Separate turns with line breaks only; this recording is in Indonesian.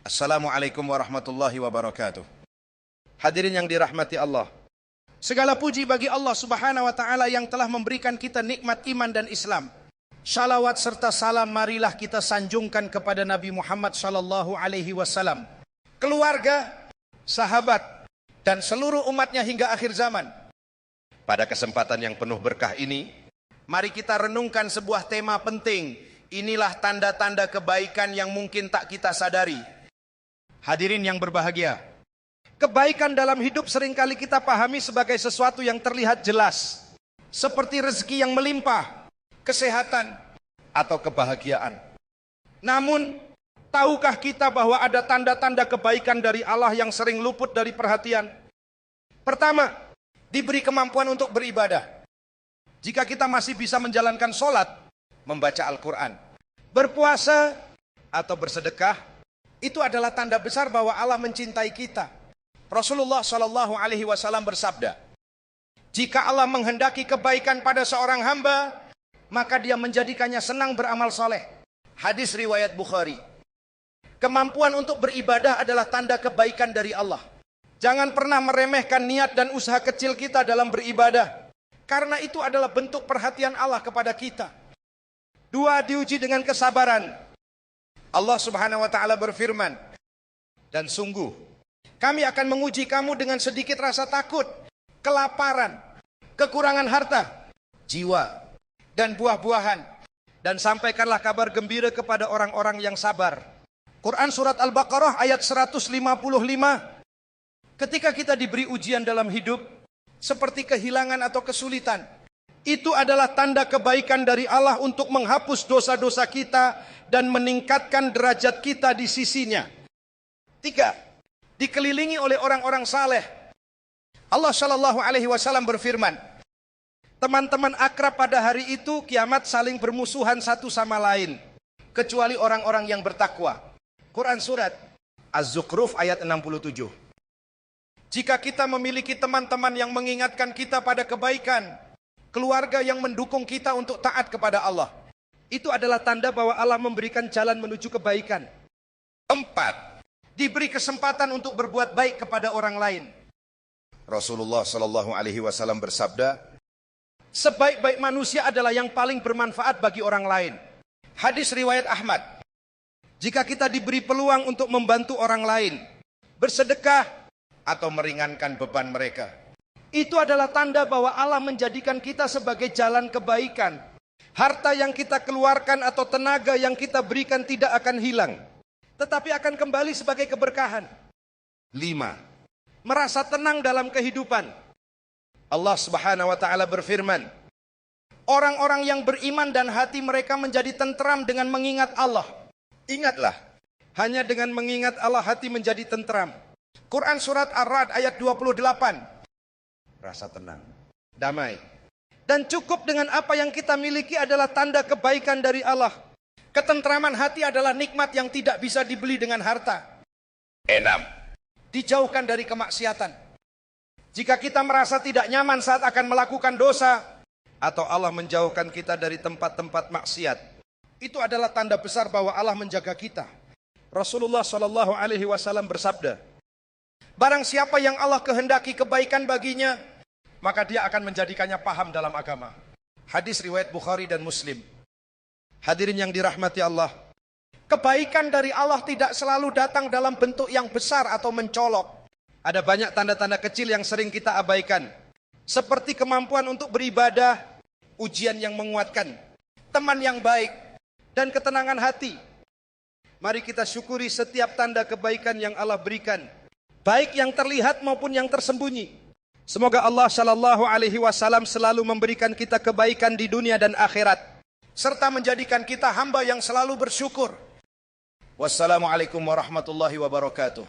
Assalamualaikum warahmatullahi wabarakatuh. Hadirin yang dirahmati Allah, segala puji bagi Allah Subhanahu wa taala yang telah memberikan kita nikmat iman dan Islam. Shalawat serta salam marilah kita sanjungkan kepada Nabi Muhammad sallallahu alaihi wasallam, keluarga, sahabat, dan seluruh umatnya hingga akhir zaman. Pada kesempatan yang penuh berkah ini, mari kita renungkan sebuah tema penting. Inilah tanda-tanda kebaikan yang mungkin tak kita sadari. Hadirin yang berbahagia, kebaikan dalam hidup seringkali kita pahami sebagai sesuatu yang terlihat jelas, seperti rezeki yang melimpah, kesehatan, atau kebahagiaan. Namun, tahukah kita bahwa ada tanda-tanda kebaikan dari Allah yang sering luput dari perhatian? Pertama, diberi kemampuan untuk beribadah. Jika kita masih bisa menjalankan sholat, membaca Al-Quran, berpuasa, atau bersedekah, itu adalah tanda besar bahwa Allah mencintai kita. Rasulullah Shallallahu Alaihi Wasallam bersabda, jika Allah menghendaki kebaikan pada seorang hamba, maka dia menjadikannya senang beramal soleh. Hadis riwayat Bukhari. Kemampuan untuk beribadah adalah tanda kebaikan dari Allah. Jangan pernah meremehkan niat dan usaha kecil kita dalam beribadah, karena itu adalah bentuk perhatian Allah kepada kita. Dua, diuji dengan kesabaran. Allah Subhanahu wa taala berfirman, dan sungguh kami akan menguji kamu dengan sedikit rasa takut, kelaparan, kekurangan harta, jiwa, dan buah-buahan, dan sampaikanlah kabar gembira kepada orang-orang yang sabar. Quran surat Al-Baqarah ayat 155. Ketika kita diberi ujian dalam hidup, seperti kehilangan atau kesulitan, itu adalah tanda kebaikan dari Allah untuk menghapus dosa-dosa kita dan meningkatkan derajat kita di sisinya. 3, dikelilingi oleh orang-orang saleh. Allah Shallallahu Alaihi Wasallam berfirman, teman-teman akrab pada hari itu kiamat saling bermusuhan satu sama lain, kecuali orang-orang yang bertakwa. Quran surat Az-Zukhruf ayat 67. Jika kita memiliki teman-teman yang mengingatkan kita pada kebaikan, keluarga yang mendukung kita untuk taat kepada Allah, itu adalah tanda bahwa Allah memberikan jalan menuju kebaikan. 4, diberi kesempatan untuk berbuat baik kepada orang lain. Rasulullah Shallallahu Alaihi Wasallam bersabda, sebaik-baik manusia adalah yang paling bermanfaat bagi orang lain. Hadis riwayat Ahmad. Jika kita diberi peluang untuk membantu orang lain, bersedekah, atau meringankan beban mereka, itu adalah tanda bahwa Allah menjadikan kita sebagai jalan kebaikan. Harta yang kita keluarkan atau tenaga yang kita berikan tidak akan hilang, tetapi akan kembali sebagai keberkahan. 5, merasa tenang dalam kehidupan. Allah Subhanahu wa taala berfirman, orang-orang yang beriman dan hati mereka menjadi tentram dengan mengingat Allah. Ingatlah, hanya dengan mengingat Allah hati menjadi tentram. Quran surat Ar-Ra'd ayat 28. Rasa tenang, damai, dan cukup dengan apa yang kita miliki adalah tanda kebaikan dari Allah. Ketentraman hati adalah nikmat yang tidak bisa dibeli dengan harta. 6, dijauhkan dari kemaksiatan. Jika kita merasa tidak nyaman saat akan melakukan dosa, atau Allah menjauhkan kita dari tempat-tempat maksiat, itu adalah tanda besar bahwa Allah menjaga kita. Rasulullah Shallallahu Alaihi Wasallam bersabda, barang siapa yang Allah kehendaki kebaikan baginya, maka dia akan menjadikannya paham dalam agama. Hadis riwayat Bukhari dan Muslim. Hadirin yang dirahmati Allah, kebaikan dari Allah tidak selalu datang dalam bentuk yang besar atau mencolok. Ada banyak tanda-tanda kecil yang sering kita abaikan, seperti kemampuan untuk beribadah, ujian yang menguatkan, teman yang baik, dan ketenangan hati. Mari kita syukuri setiap tanda kebaikan yang Allah berikan, baik yang terlihat maupun yang tersembunyi. Semoga Allah Shallallahu Alaihi Wasallam selalu memberikan kita kebaikan di dunia dan akhirat, serta menjadikan kita hamba yang selalu bersyukur. Wassalamualaikum warahmatullahi wabarakatuh.